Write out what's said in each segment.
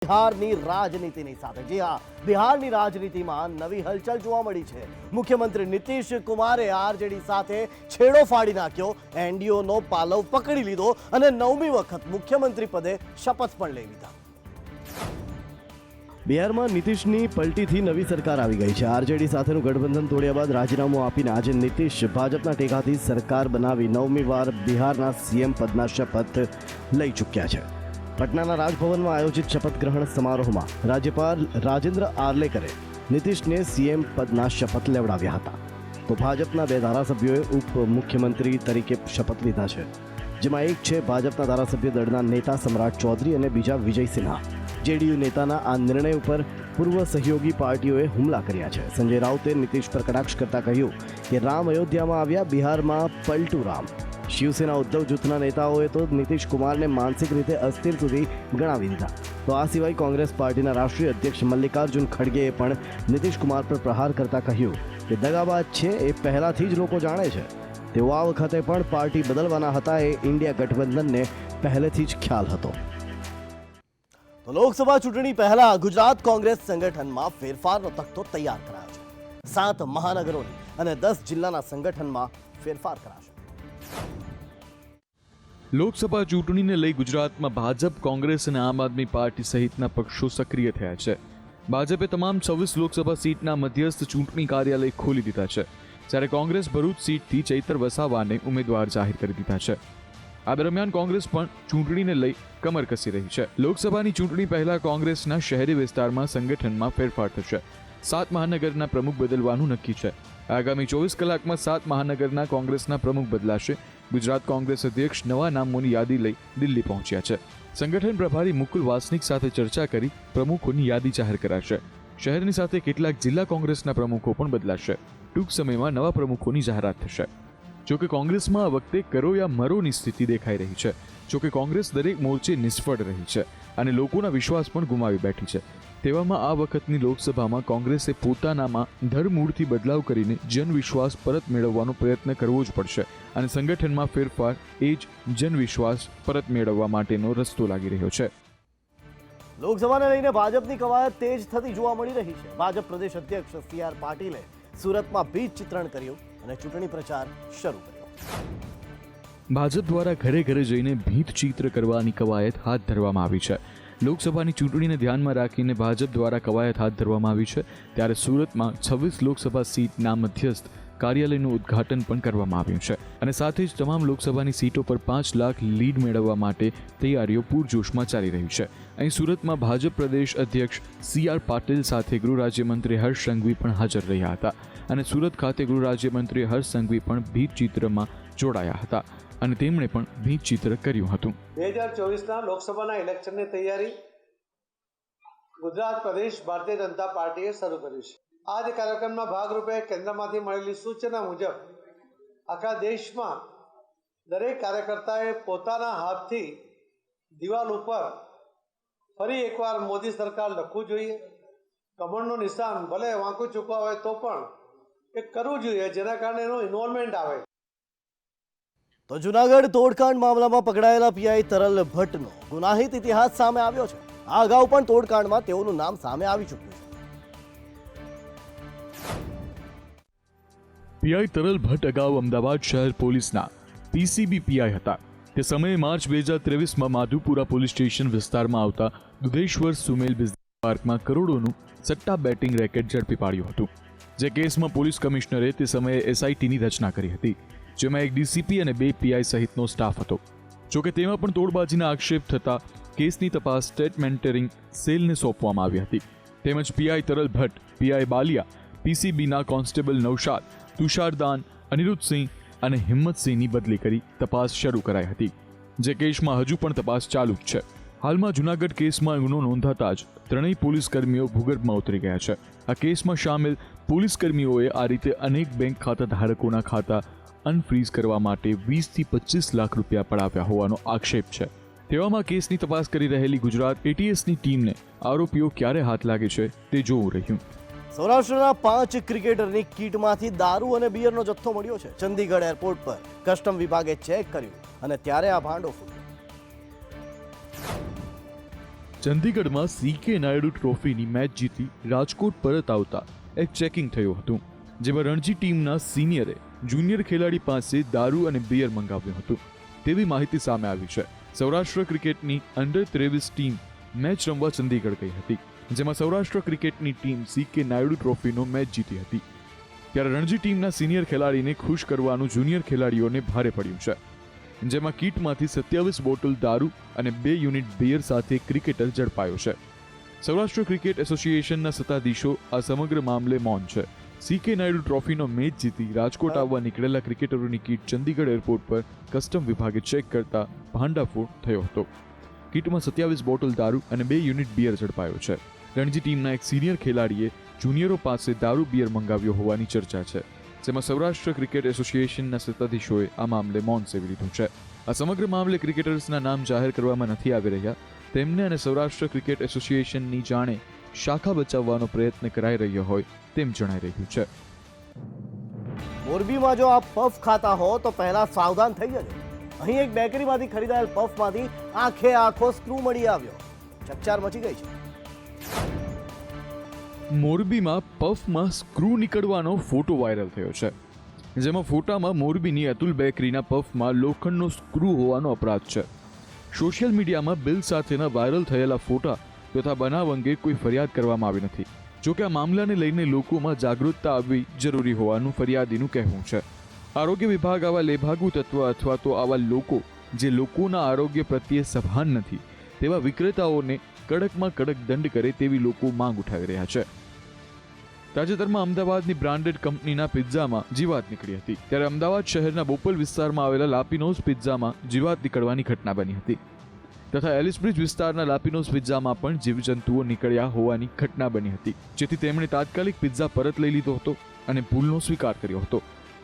બિહારની રાજનીતિની સાથે જી હા, બિહારની રાજનીતિમાં નવી હલચલ જોવા મળી છે. મુખ્યમંત્રી નીતિશ કુમારે આરજેડી સાથે છેડો ફાડી નાખ્યો, એનડીઓનો પાલવ પકડી લીધો અને 9મી વખત મુખ્યમંત્રી પદે શપથ પણ લઈ લીધા. બિહારમાં નીતિશની પલટીથી નવી સરકાર આવી ગઈ છે. આરજેડી સાથેનું ગઠબંધન તોડ્યા બાદ રાજીનામું આપીને આજે નીતિશ ભાજપના ટેકાથી સરકાર બનાવી 9મી વાર બિહારના સીએમ પદના શપથ લઈ ચૂક્યા છે. પટનાના રાજભવનમાં આયોજિત શપથ ગ્રહણ સમારોહમાં રાજ્યપાલ રાજેન્દ્ર આર્લેકરે નીતિશને સીએમ પદના શપથ લેવડાવ્યા હતા. તો ભાજપના 2 ધારાસભ્યોએ ઉપમુખ્યમંત્રી તરીકે શપથ લીધા છે, જેમાં એક છે ભાજપના ધારાસભ્ય દળના નેતા સમ્રાટ ચૌધરી અને બીજા વિજય સિન્હા. જેડીયુ નેતાના આ નિર્ણય ઉપર પૂર્વ સહયોગી પાર્ટીઓએ હુમલા કર્યા છે. સંજય રાઉતે નીતિશ પર કટાક્ષ કરતા કહ્યું કે રામ અયોધ્યામાં આવ્યા, બિહારમાં પલટુ રામ. શિવસેના ઉદ્ધવ જૂથના નેતાઓએ તો નીતિશ કુમારને માનસિક રીતે અસ્થિર સુધી ગણાવી દીધા. તો આ સિવાય કોંગ્રેસ પાર્ટીના રાષ્ટ્રીય અધ્યક્ષ મલ્લિકાર્જુન ખડગેએ પણ નીતિશ કુમાર પર પ્રહાર કરતા કહ્યું કે દગાબાજ છે એ પહેલાથી જ લોકો જાણે છે. તેઓ આ વખતે પણ પાર્ટી બદલવાના હતા એ ઇન્ડિયા ગઠબંધનને પહેલેથી જ ખ્યાલ હતો. તો લોકસભા ચૂંટણી પહેલા ગુજરાત કોંગ્રેસ સંગઠનમાં ફેરફારનો તખ્તો તૈયાર કરાયો છે. 7 મહાનગરોની અને 10 જિલ્લાના સંગઠનમાં ફેરફાર કરાશે. લોકસભા ચૂંટણીને લઈ ગુજરાતમાં ભાજપ, કોંગ્રેસ અને આમ આદમી પાર્ટી સહિતના પક્ષો સક્રિય થયા છે. ભાજપે તમામ 26 લોકસભા સીટના મધ્યસ્થ ચૂંટણી કાર્યાલય ખોલી દીધા છે, જ્યારે કોંગ્રેસ ભરૂચ સીટથી ચૈતર વસાવાને ઉમેદવાર જાહેર કરી દીધા છે. આ દરમિયાન કોંગ્રેસ પણ ચૂંટણીને લઈ કમર કસી રહી છે. લોકસભાની ચૂંટણી પહેલા કોંગ્રેસના શહેરી વિસ્તારમાં સંગઠનમાં ફેરફાર થશે. 7 મહાનગરના પ્રમુખ બદલવાનું નક્કી છે. આગામી 24 કલાકમાં 7 મહાનગરના કોંગ્રેસના પ્રમુખ બદલાશે. ગુજરાત કોંગ્રેસ અધ્યક્ષ નવા નામોની યાદી લઈ દિલ્હી પહોંચ્યા છે. સંગઠન પ્રભારી મુકુલ વાસનિક સાથે ચર્ચા કરી પ્રમુખોની યાદી જાહેર કરાશે. શહેરની સાથે કેટલાક જિલ્લા કોંગ્રેસના પ્રમુખો પણ બદલાશે. ટૂંક સમયમાં નવા પ્રમુખોની જાહેરાત થશે. જોકે કોંગ્રેસમાં આ વખતે કરો યા મરોની સ્થિતિ દેખાઈ રહી છે. જોકે કોંગ્રેસ દરેક મોરચે નિષ્ફળ રહી છે અને લોકોના વિશ્વાસ પણ ગુમાવી બેઠી છે. તેવામાં આ વખતની લોકસભામાં કોંગ્રેસે પોતાનામાં ધરમૂળથી બદલાવ કરીને જનવિશ્વાસ પરત મેળવવાનો પ્રયત્ન કરવો જ પડશે અને સંગઠનમાં ફેરફાર એ જ જનવિશ્વાસ પરત મેળવવા માટેનો રસ્તો લાગી રહ્યો છે. લોકસભાને લઈને ભાજપની કવાયત તેજ થતી જોવા મળી રહી છે. ભાજપ પ્રદેશ અધ્યક્ષ CR પાટીલે સુરતમાં ભીત ચિત્રણ કર્યું અને ચૂંટણી પ્રચાર શરૂ કર્યો. ભાજપ દ્વારા ઘરે ઘરે જઈને ભીત ચિત્ર કરવાની કવાયત હાથ ધરવામાં આવી છે. લોકસભાની ચૂંટણીને ધ્યાનમાં રાખીને ભાજપ દ્વારા કવાયત હાથ ધરવામાં આવી છે. ત્યારે સુરતમાં 26 લોકસભા સીટના મધ્યસ્થ કાર્યાલયનું ઉદ્ઘાટન પણ કરવામાં આવ્યું છે અને સાથે જ તમામ લોકસભાની સીટો પર 5 લાખ લીડ મેળવવા માટે તૈયારીઓ પૂરજોશમાં ચાલી રહી છે. અહીં સુરતમાં ભાજપ પ્રદેશ અધ્યક્ષ CR પાટીલ સાથે ગૃહ રાજ્યમંત્રી હર્ષ સંઘવી પણ હાજર રહ્યા હતા અને સુરત ખાતે ગૃહ રાજ્યમંત્રી હર્ષ સંઘવી પણ ભીત ચિત્રમાં જોડાયા હતા અને તેમણે પણ ભીત ચિત્ર કર્યું હતું. 2024ના લોકસભાના ઇલેક્શનની તૈયારી ગુજરાત પ્રદેશ ભારતીય જનતા પાર્ટીએ શરૂ કરી છે. આ જ કાર્યક્રમના ભાગરૂપે કેન્દ્રમાંથી મળેલી સૂચના મુજબ આખા દેશમાં દરેક કાર્યકર્તાએ પોતાના હાથથી દિવાલ ઉપર ફરી એકવાર મોદી સરકાર લખવું જોઈએ. કમળનું નિશાન ભલે વાંકું ચૂકવા હોય તો પણ એ કરવું જોઈએ, જેના કારણે એનું ઇન્વોલ્વમેન્ટ આવે. તો જૂનાગઢ તોડકાંડ મામલામાં પકડાયેલા પીઆઈ તરલ ભટ્ટનો ગુનાહિત ઇતિહાસ સામે આવ્યો છે. આ અગાઉ પણ તોડકાંડમાં તેઓનું નામ સામે આવી ચૂક્યું છે. પીઆઈ તરલ ભટ્ટ અગાઉ અમદાવાદ શહેર પોલીસના PCB પીઆઈ હતા. તે સમયે માર્ચ 2023માં માધુપુરા પોલીસ સ્ટેશન વિસ્તારમાં આવતા દુધેશ્વર સુમેલ બિઝનેસ પાર્કમાં કરોડોનું સટ્ટા બેટિંગ રેકેટ ઝડપી પાડ્યું હતું. જે કેસમાં પોલીસ કમિશનરે તે સમયે SITની રચના કરી હતી, જેમાં એક DCP અને 2 PI સહિતનો સ્ટાફ હતો. જોકે તેમાં પણ તોડબાજીના આક્ષેપ થતા કેસની તપાસ સ્ટેટ મેન્ટરિંગ સેલને સોંપવામાં આવી હતી. તેમજ પીઆઈ તરલ ભટ્ટ, પીઆઈ બાલિયા, PCBના કોન્સ્ટેબલ નૌશાદ, તુષારદાન, અનિરુદ્ધસિંહ અને હિંમતસિંહની બદલી કરી તપાસ શરૂ કરાઈ હતી. જે કેસમાં હજુ પણ તપાસ ચાલુ જ છે. હાલમાં જૂનાગઢ કેસમાં ગુનો નોંધાતા જ 3 પોલીસકર્મીઓ ભૂગર્ભમાં ઉતરી ગયા છે. આ કેસમાં સામેલ પોલીસકર્મીઓએ આ રીતે અનેક બેંક ખાતા ધારકોના ખાતા અનફ્રીઝ કરવા માટે 20 થી 25 લાખ રૂપિયા પડાવ્યા હોવાનો આક્ષેપ છે. તેવામાં કેસની તપાસ કરી રહેલી ગુજરાત ATSની ટીમને આરોપીઓ ક્યારે હાથ લાગે છે તે જોવું રહ્યું. સૌરાષ્ટ્રના 5 ક્રિકેટરની કીટમાંથી દારૂ અને બિયરનો જથ્થો મળ્યો છે. ચંદીગઢ એરપોર્ટ પર કસ્ટમ વિભાગે ચેક કર્યું અને ત્યારે આ ભાંડો ફૂટ્યો. ચંદીગઢમાં CK નાયડુ ટ્રોફીની મેચ જીતી રાજકોટ પરત આવતા એક ચેકિંગ થયું હતું, જેમાં રણજી ટીમના સિનિયરે જુનિયર ખેલાડી પાસે દારૂ અને બિયર મંગાવ્યું હતું તેવી માહિતી સામે આવી છે. સૌરાષ્ટ્ર ક્રિકેટની અંડર 23 ટીમ મેચ રમવા ચંદીગઢ ગઈ હતી, જેમાં સૌરાષ્ટ્ર ક્રિકેટની ટીમ CK નાયડુ ટ્રોફીનો મેચ જીતી હતી. ત્યારે રણજી ટીમના સિનિયર ખેલાડીને ખુશ કરવાનું જુનિયર ખેલાડીઓને ભારે પડ્યું છે, જેમાં કીટમાંથી 27 બોટલ દારૂ અને 2 યુનિટ બિયર સાથે ક્રિકેટર ઝડપાયો છે. સૌરાષ્ટ્ર ક્રિકેટ એસોસિએશનના સત્તાધીશો આ સમગ્ર મામલે મૌન છે. CK નાયડુ ટ્રોફીનો મેચ જીતી રાજકોટ આવવા નીકળેલા ક્રિકેટરોની કીટ ચંદીગઢ એરપોર્ટ પર કસ્ટમ વિભાગે ચેક કરતા ભાંડાફોડ થયો હતો. કીટમાં 27 બોટલ દારૂ અને 2 યુનિટ બિયર ઝડપાયો છે. રણજી ટીમના એક સિનિયર ખેલાડીએ જુનિયરો પાસે દારૂ બિયર મંગાવ્યો હોવાની ચર્ચા છે, જેમાં સૌરાષ્ટ્ર ક્રિકેટ એસોસિએશનના સત્તાધીશોએ આ મામલે મૌન સેવી લીધું છે. આ સમગ્ર મામલે ક્રિકેટર્સના નામ જાહેર કરવામાં નથી આવી રહ્યા. તેમને અને સૌરાષ્ટ્ર ક્રિકેટ એસોસિએશનની જાણે શાખા બચાવવાનો પ્રયત્ન કરાઈ રહ્યો હોય તેમ જણાઈ રહ્યું છે. મોરબીમાં જો આપ પફ ખાતા હો તો પહેલા સાવધાન થઈ જજો. અહીં એક બેકરીમાંથી ખરીદાયેલ પફમાંથી આખે આખો સ્ક્રૂ મળી આવ્યો. ચકચાર મચી ગઈ છે. મોરબીમાં પફમાં સ્ક્રૂ નીકળવાનો ફોટો વાયરલ થયો છે, જેમાં ફોટામાં મોરબીની અતુલ બેકરીના પફમાં લોખંડનો સ્ક્રૂ હોવાનો અપરાધ છે. સોશિયલ મીડિયામાં બિલ સાથેના વાયરલ થયેલા ફોટા તથા બનાવ અંગે કોઈ ફરિયાદ કરવામાં આવી નથી. જોકે આ મામલાને લઈને લોકોમાં જાગૃતતા આવવી જરૂરી હોવાનું ફરિયાદીનું કહેવું છે. આરોગ્ય વિભાગ આવા લેભાગુ તત્વ અથવા તો આવા લોકો જે લોકોના આરોગ્ય પ્રત્યે સભાન નથી તેવા વિક્રેતાઓને કડકમાં કડક દંડ કરે તેવી લોકો માંગ ઉઠાવી રહ્યા છે. તાજેતરમાં અમદાવાદની બ્રાન્ડેડ કંપનીના પિઝામાં જીવાત નીકળી હતી, ત્યારે અમદાવાદ શહેરના બોપલ વિસ્તારમાં આવેલા લાપિનોઝ પિઝામાં જીવાત નીકળવાની ઘટના બની હતી તથા એલિસબ્રિજ વિસ્તારના લાપિનોઝ પિઝામાં પણ જીવજંતુઓ નીકળ્યા હોવાની ઘટના બની હતી, જેથી તેમણે તાત્કાલિક પિઝા પરત લઈ લીધો હતો અને ભૂલનો સ્વીકાર કર્યો હતો.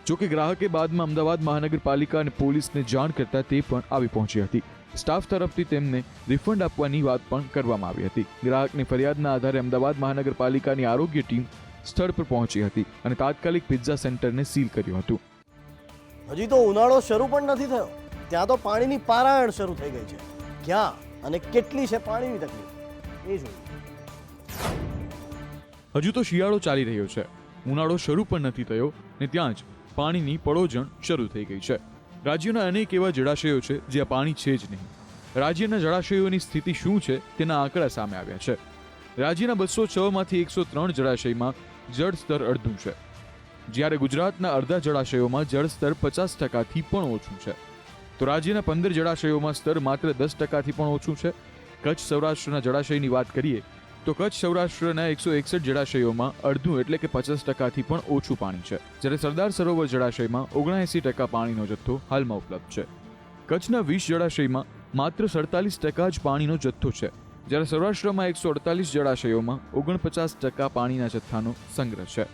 જોકે ગ્રાહકે બાદમાં અમદાવાદ મહાનગરપાલિકા અને પોલીસને જાણ કરતા તે પણ આવી પહોંચી હતી. સ્ટાફ તરફથી તેમને રિફંડ આપવાની વાત પણ કરવામાં આવી હતી. ગ્રાહકની ફરિયાદના આધારે અમદાવાદ મહાનગરપાલિકાની આરોગ્ય ટીમ સ્થળ પર પહોંચી હતી અને તાત્કાલિક પિઝા સેન્ટરને સીલ કર્યું હતું. હજી તો ઉનાળો શરૂ પણ નથી થયો, ત્યાં તો પાણીની પારાયણ શરૂ થઈ ગઈ છે. ક્યાં અને કેટલી છે પાણીની તકલીફ એ જોઈએ. હજુ તો શિયાળો ચાલી રહ્યો છે, ઉનાળો શરૂ પણ નથી થયો ને ત્યાં જ પાણીની પડોજણ શરૂ થઈ ગઈ છે. રાજ્યના અનેક એવા જળાશયો છે જ્યાં પાણી છે જ નહીં. રાજ્યના જળાશયોની સ્થિતિ શું છે તેના આંકડા સામે આવ્યા છે. રાજ્યના 206માંથી 103 જળાશયમાં જળસ્તર અડધું છે, જ્યારે ગુજરાતના અડધા જળાશયોમાં જળસ્તર 50%થી પણ ઓછું છે. તો રાજ્યના 15 જળાશયોમાં સ્તર માત્ર 10%થી પણ ઓછું છે. કચ્છ સૌરાષ્ટ્રના જળાશયની વાત કરીએ તો કચ્છ સૌરાષ્ટ્રના 161 જળાશયોમાં અડધું એટલે કે 50%થી પણ ઓછું પાણી છે, જ્યારે સરદાર સરોવર જળાશયમાં 79% પાણીનો જથ્થો હાલમાં ઉપલબ્ધ છે. કચ્છના 20 જળાશયમાં માત્ર 47% જ પાણીનો જથ્થો છે, જ્યારે સૌરાષ્ટ્રમાં 148 જળાશયોમાં 49% પાણીના જથ્થાનો સંગ્રહ છે.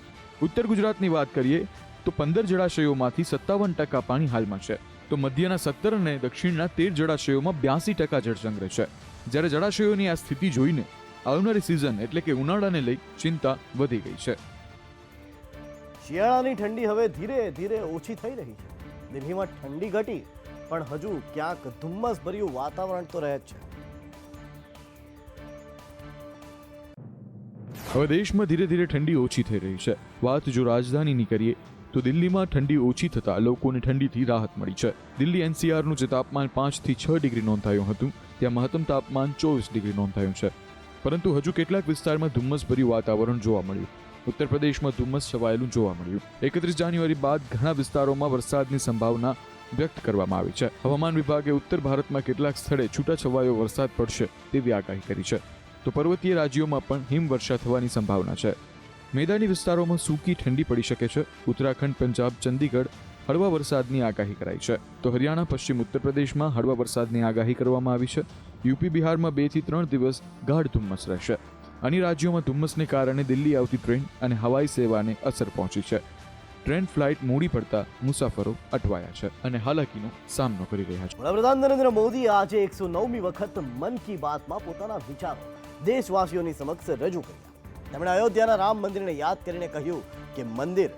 ઉત્તર ગુજરાતની વાત કરીએ તો 15 જળાશયોમાંથી 57% પાણી હાલમાં છે, તો મધ્યના 17 અને દક્ષિણના 13 જળાશયોમાં 82% જળસંગ્રહ છે. જ્યારે જળાશયોની આ સ્થિતિ જોઈને આવનારી સિઝન એટલે કે ઉનાળાને લઈ ચિંતા વધી ગઈ છે. શિયાળાની ઠંડી હવે ધીરે ધીરે ઓછી થઈ રહી છે. દિલ્હીમાં ઠંડી ઘટી પણ હજુ ક્યાંક ધુમ્મસભર્યું વાતાવરણ તો રહે જ છે. હવે દેશમાં ધીરે ધીરે ઠંડી ઓછી થઈ રહી છે. વાત જો રાજધાનીની કરીએ તો દિલ્હીમાં ઠંડી ઓછી થતાં લોકોને ઠંડીથી રાહત મળી છે. દિલ્હી NCRનું જે તાપમાન 5થી 6 ડિગ્રી નોંધાયું હતું ત્યાં મહત્તમ તાપમાન 24 ડિગ્રી નોંધાયું છે. પરંતુ હજુ કેટલાક વિસ્તારમાં ધુમ્મસભર્યું વાતાવરણ જોવા મળ્યું. ઉત્તર પ્રદેશમાં ધુમ્મસ છવાયેલું જોવા મળ્યું. 31 જાન્યુઆરી બાદ ઘણા વિસ્તારોમાં વરસાદની સંભાવના વ્યક્ત કરવામાં આવી છે. હવામાન વિભાગે ઉત્તર ભારતમાં કેટલાક સ્થળે છૂટાછવાયો વરસાદ પડશે તેવી આગાહી કરી છે. તો પર્વતીય રાજ્યોમાં પણ હિમવર્ષા થવાની સંભાવના છે. મેદાની વિસ્તારોમાં સૂકી ઠંડી પડી શકે છે. ઉત્તરાખંડ, પંજાબ, ચંદીગઢ હળવા વરસાદની આગાહી કરાઈ છે. તો હરિયાણા, પશ્ચિમ ઉત્તર પ્રદેશમાં હળવા વરસાદની આગાહી કરવામાં આવી છે. યુપી, બિહારમાં 2 થી 3 દિવસ ગાઢ ધુમ્મસ રહેશે. અન્ય રાજ્યોમાં ધુમ્મસને કારણે દિલ્હી આવતી ટ્રેન અને હવાઈ સેવાને અસર પહોંચી છે. ટ્રેન ફ્લાઇટ મોડી પડતા મુસાફરો અટવાયા છે અને હાલાકીનો સામનો કરી રહ્યા છે. વડાપ્રધાન નરેન્દ્ર મોદી આજે 109મી વખત મન કી બાતમાં પોતાના વિચારો દેશવાસીઓની સમક્ષ રજૂ કર્યા. તેમણે અયોધ્યાના રામ મંદિરને યાદ કરીને કહ્યું કે મંદિર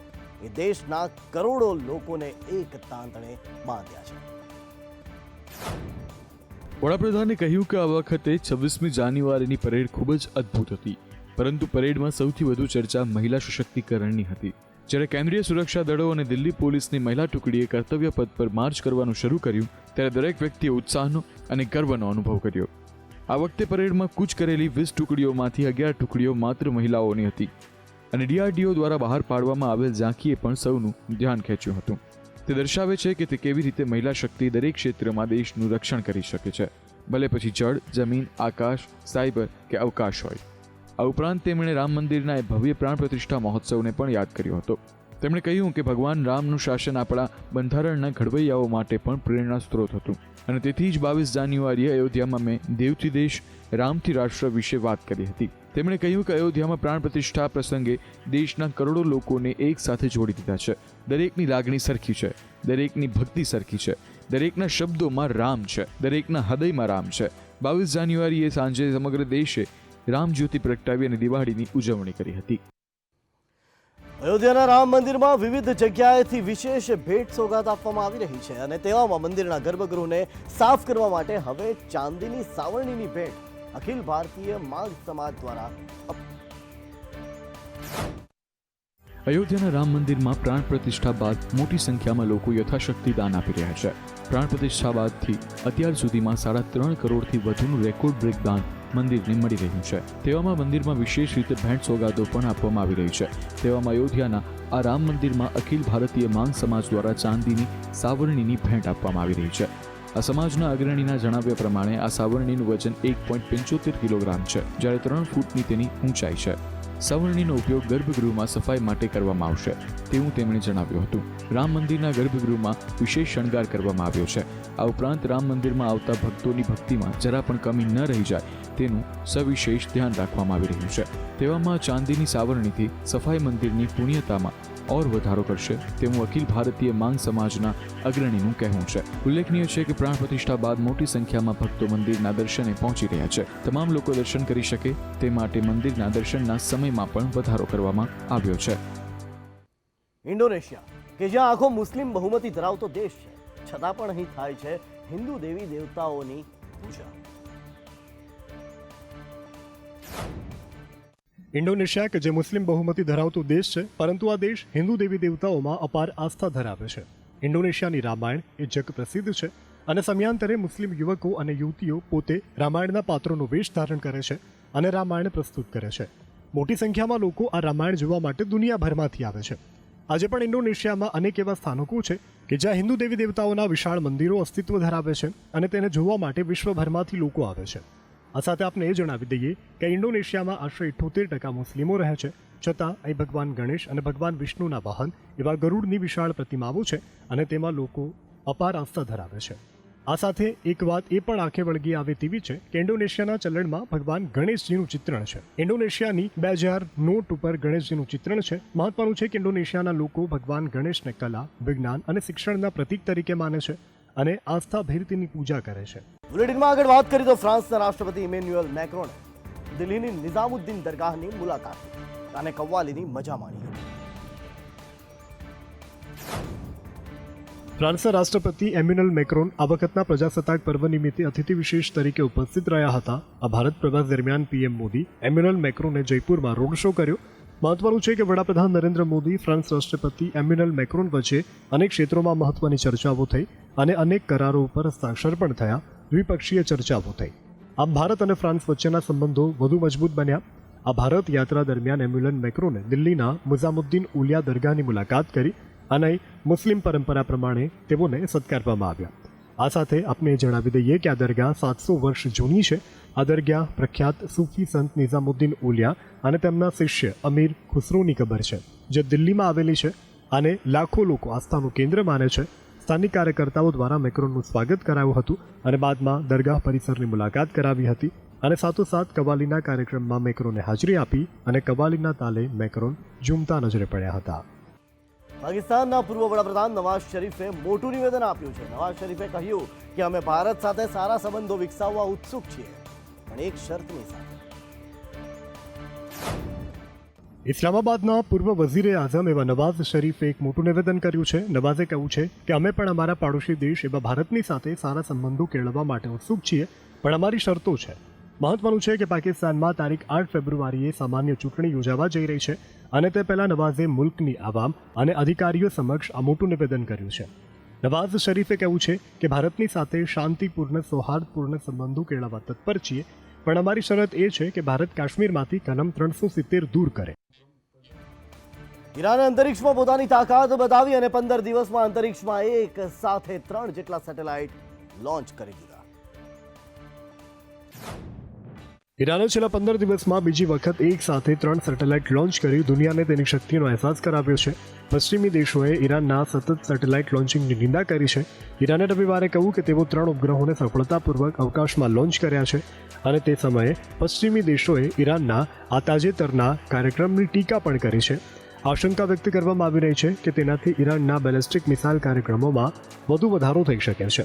એ દેશના કરોડો લોકોને એક તાંતણે બાંધ્યા છે. વડાપ્રધાને કહ્યું કે આ વખતે 26મી જાન્યુઆરીની પરેડ ખૂબ જ અદ્ભુત હતી, પરંતુ પરેડમાં સૌથી વધુ ચર્ચા મહિલા સશક્તિકરણની હતી. જ્યારે કેન્દ્રીય સુરક્ષા દળો અને દિલ્હી પોલીસની મહિલા ટુકડીએ કર્તવ્ય પથ પર માર્ચ કરવાનું શરૂ કર્યું ત્યારે દરેક વ્યક્તિએ ઉત્સાહનો અને ગર્વનો અનુભવ કર્યો. આ વખતે પરેડમાં કૂચ કરેલી 20 ટુકડીઓમાંથી 11 ટુકડીઓ માત્ર મહિલાઓની હતી અને DRDO દ્વારા બહાર પાડવામાં આવેલ ઝાંખીએ પણ સૌનું ધ્યાન ખેંચ્યું હતું. તે દર્શાવે છે કે તે કેવી રીતે મહિલા શક્તિ દરેક ક્ષેત્રમાં દેશનું રક્ષણ કરી શકે છે, ભલે પછી જળ, જમીન, આકાશ, સાયબર કે અવકાશ હોય. આ ઉપરાંત તેમણે રામ મંદિરના એ ભવ્ય પ્રાણ પ્રતિષ્ઠા મહોત્સવને પણ યાદ કર્યો હતો. તેમણે કહ્યું કે ભગવાન રામનું શાસન આપણા બંધારણના ઘડવૈયાઓ માટે પણ પ્રેરણા સ્ત્રોત હતું અને તેથી જ 22 જાન્યુઆરીએ અયોધ્યામાં મેં દેવથી દેશ, રામથી રાષ્ટ્ર વિશે વાત કરી હતી. તેમણે કહ્યું કે અયોધ્યામાં પ્રાણ પ્રતિષ્ઠા પ્રસંગે દેશના કરોડો લોકોને એક સાથે જોડી દીધા છે. દરેકની લાગણી સરખી છે, દરેકની ભક્તિ સરખી છે, દરેકના શબ્દોમાં રામ છે, દરેકના હૃદયમાં રામ છે. 22 જાન્યુઆરીએ સાંજે સમગ્ર દેશે રામજ્યોતિ પ્રગટાવી અને દિવાળીની ઉજવણી કરી હતી. અયોધ્યાના રામ મંદિરમાં વિવિધ જગ્યાએથી વિશેષ ભેટ સોગાદ આપવામાં આવી રહી છે અને તેવામાં મંદિરના ગર્ભગૃહને સાફ કરવા માટે હવે ચાંદીની સાવરણીની ભેટ અખિલ ભારતીય માંગ સમાજ દ્વારા અયોધ્યાના રામ મંદિરમાં પ્રાણ પ્રતિષ્ઠા બાદ મોટી સંખ્યામાં લોકો યથાશક્તિ દાન આપી રહ્યા છે. પ્રાણ પ્રતિષ્ઠા બાદથી અત્યાર સુધીમાં 3.5 કરોડથી વધુનું રેકોર્ડ બ્રેક દાન મંદિરને મળી રહ્યું છે. તેવામાં મંદિરમાં વિશેષ રીતે ભેટ સોગાદો પણ આપવામાં આવી રહી છે. તેવામાં અયોધ્યાના આ રામ મંદિરમાં અખિલ ભારતીય માંગ સમાજ દ્વારા ચાંદીની સાવરણીની ભેટ આપવામાં આવી રહી છે. આ સમાજના અગ્રણીના જણાવ્યા પ્રમાણે આ સાવરણીનું વજન 1.75 કિલોગ્રામ છે, જ્યારે 3 ફૂટની તેની ઊંચાઈ છે. સાવરણીનો ઉપયોગ ગર્ભગૃહમાં સફાઈ માટે કરવામાં આવશે તેવું તેમણે જણાવ્યું હતું. રામ મંદિરના ગર્ભગૃહમાં વિશેષ શણગાર કરવામાં આવ્યો છે. આ ઉપરાંત રામ મંદિરમાં આવતા ભક્તોની ભક્તિમાં જરા પણ કમી ન રહી જાય તેનું સવિશેષ ધ્યાન રાખવામાં આવી રહ્યું છે. તેવામાં ચાંદીની સાવરણીથી સફાઈ મંદિરની પુણ્યતામાં ઓર વધારો કરશે તેવું અખિલ ભારતીય માંગ સમાજના અગ્રણીનું કહેવું છે. ઉલ્લેખનીય છે કે પ્રાણ પ્રતિષ્ઠા બાદ મોટી સંખ્યામાં ભક્તો મંદિરના દર્શને પહોંચી રહ્યા છે. તમામ લોકો દર્શન કરી શકે તે માટે મંદિરના દર્શનના સમયમાં પણ વધારો કરવામાં આવ્યો છે. ઇન્ડોનેશિયા કે જ્યાં આખો મુસ્લિમ બહુમતી ધરાવતો દેશ છે, છતાં પણ અહીં થાય છે હિન્દુ દેવી દેવતાઓની પૂજા. ઇન્ડોનેશિયા કે જે મુસ્લિમ બહુમતી ધરાવતો દેશ છે, પરંતુ આ દેશ હિન્દુ દેવી દેવતાઓમાં અપાર આસ્થા ધરાવે છે. ઇન્ડોનેશિયાની રામાયણ એ જગ પ્રસિદ્ધ છે અને સમયાંતરે મુસ્લિમ યુવકો અને યુવતીઓ પોતે રામાયણના પાત્રોનો વેશ ધારણ કરે છે અને રામાયણ પ્રસ્તુત કરે છે. મોટી સંખ્યામાં લોકો આ રામાયણ જોવા માટે દુનિયાભરમાંથી આવે છે. આજે પણ ઇન્ડોનેશિયામાં અનેક એવા સ્થાનકો છે કે જ્યાં હિન્દુ દેવી દેવતાઓના વિશાળ મંદિરો અસ્તિત્વ ધરાવે છે અને તેને જોવા માટે વિશ્વભરમાંથી લોકો આવે છે. આ સાથે આપણે એ જણાવી દઈએ કે ઇન્ડોનેશિયામાં આશરે 78% મુસ્લિમો રહે છે, છતાં અહીં ભગવાન ગણેશ અને ભગવાન વિષ્ણુના વાહન એવા ગરુડની વિશાળ પ્રતિમાઓ છે અને તેમાં લોકો અપાર આસ્થા ધરાવે છે. આ સાથે એક વાત એ પણ આંખે વળગી આવે તેવી છે કે ઇન્ડોનેશિયાના ચલણમાં ભગવાન ગણેશજીનું ચિત્રણ છે. ઇન્ડોનેશિયાની 2000 નોટ ઉપર ગણેશજીનું ચિત્રણ છે. મહત્વનું છે કે ઇન્ડોનેશિયાના લોકો ભગવાન ગણેશને કલા, વિજ્ઞાન અને શિક્ષણના પ્રતીક તરીકે માને છે અને આસ્થાભેર તેની પૂજા કરે છે. બુલેટિનમાં આગળ વાત કરીએ તો ફ્રાન્સના રાષ્ટ્રપતિ ઇમેન્યુઅલ મેક્રોને દિલ્હીની નિઝામુદ્દીન દરગાહની મુલાકાત અને કવ્વાલીની મજા માણી હતી. ફ્રાન્સના રાષ્ટ્રપતિ એમ્યુઅલ મેક્રોન આ વખતના પ્રજાસત્તાક પર્વ નિમિત્તે અતિથિ વિશેષ તરીકે ઉપસ્થિત રહ્યા હતા. આ ભારત પ્રવાસ દરમિયાન પીએમ મોદી એમ્યુઅલ મેક્રોને જયપુરમાં રોડ શો કર્યો. મહત્વનું છે કે વડાપ્રધાન નરેન્દ્ર મોદી, ફ્રાન્સ રાષ્ટ્રપતિ એમ્યુઅલ મેક્રોન વચ્ચે અનેક ક્ષેત્રોમાં મહત્વની ચર્ચાઓ થઈ અને અનેક કરારો ઉપર હસ્તાક્ષર પણ થયા. દ્વિપક્ષીય ચર્ચાઓ થઈ. આમ ભારત અને ફ્રાન્સ વચ્ચેના સંબંધો વધુ મજબૂત બન્યા. આ ભારત યાત્રા દરમિયાન એમ્યુઅલ મેક્રોને દિલ્હીના મુઝામુદ્દીન ઉલિયા દરગાહની મુલાકાત કરી અને મુસ્લિમ પરંપરા પ્રમાણે તેઓને સત્કારવામાં આવ્યા. આ સાથે આપણે જણાવી દઈએ કે આ દરગાહ 700 વર્ષ જૂની છે. આ દરગાહ પ્રખ્યાત સૂફી સંત નિઝામુદ્દીન ઉલિયા અને તેમના શિષ્ય અમીર ખુસરોની કબર છે, જે દિલ્હીમાં આવેલી છે અને લાખો લોકો આસ્થાનું કેન્દ્ર માને છે. સ્થાનિક કાર્યકર્તાઓ દ્વારા મેક્રોનનું સ્વાગત કરાયું હતું અને બાદમાં દરગાહ પરિસરની મુલાકાત કરાવી હતી અને સાથોસાથ કવાલીના કાર્યક્રમમાં મેક્રોને હાજરી આપી અને કવાલીના તાલે મેક્રોન ઝૂમતા નજરે પડ્યા હતા. પાકિસ્તાનના પૂર્વ વડાપ્રધાન નવાઝ શરીફે મોટું નિવેદન આપ્યું છે. નવાઝ શરીફે કહ્યું કે અમે ભારત સાથે સારા સંબંધો વિકસાવવા ઉત્સુક છીએ, પણ એક શરતની સાથે. ઇસ્લામાબાદના પૂર્વ વઝીરે આઝમ એવા નવાઝ શરીફે એક મોટું નિવેદન કર્યું છે. નવાઝે કહ્યું છે કે અમે પણ અમારા પાડોશી દેશ એવા ભારતની સાથે સારા સંબંધો કેળવવા માટે ઉત્સુક છીએ, પણ અમારી શરતો છે. મહત્વનું છે કે પાકિસ્તાનમાં તારીખ 8 ફેબ્રુઆરીએ સામાન્ય ચૂંટણી યોજાવા જઈ રહી છે અને તે પહેલા નવાઝે મુલ્કની આવામ અને અધિકારીઓ સમક્ષ આ મોટું નિવેદન કર્યું છે. નવાઝ શરીફે કહ્યું છે કે ભારતની સાથે શાંતિપૂર્ણ સૌહાર્દપૂર્ણ સંબંધો કેળવવા તત્પર છીએ, પણ અમારી શરત એ છે કે ભારત કાશ્મીરમાંથી કલમ 370 દૂર કરે. ઈરાને અંતરિક્ષમાં પોતાની તાકાત બતાવી અને 15 દિવસમાં અંતરિક્ષમાં એક સાથે 3 જેટલા સેટેલાઇટ લોન્ચ કરી દીધા. ઈરાને છેલ્લા 15 દિવસમાં બીજી વખત એક સાથે 3 સેટેલાઇટ લોન્ચ કરી દુનિયાને તેની શક્તિનો અહેસાસ કરાવ્યો છે. પશ્ચિમી દેશોએ ઈરાનના સતત સેટેલાઇટ લોન્ચિંગની નિંદા કરી છે. ઈરાને રવિવારે કહ્યું કે તેઓ 3 ઉપગ્રહોને સફળતાપૂર્વક અવકાશમાં લોન્ચ કર્યા છે અને તે સમયે પશ્ચિમી દેશોએ ઈરાનના આ તાજેતરના કાર્યક્રમની ટીકા પણ કરી છે. આશંકા વ્યક્ત કરવામાં આવી રહી છે કે તેનાથી ઈરાનના બેલેસ્ટિક મિસાઇલ કાર્યક્રમોમાં વધુ વધારો થઈ શકે છે.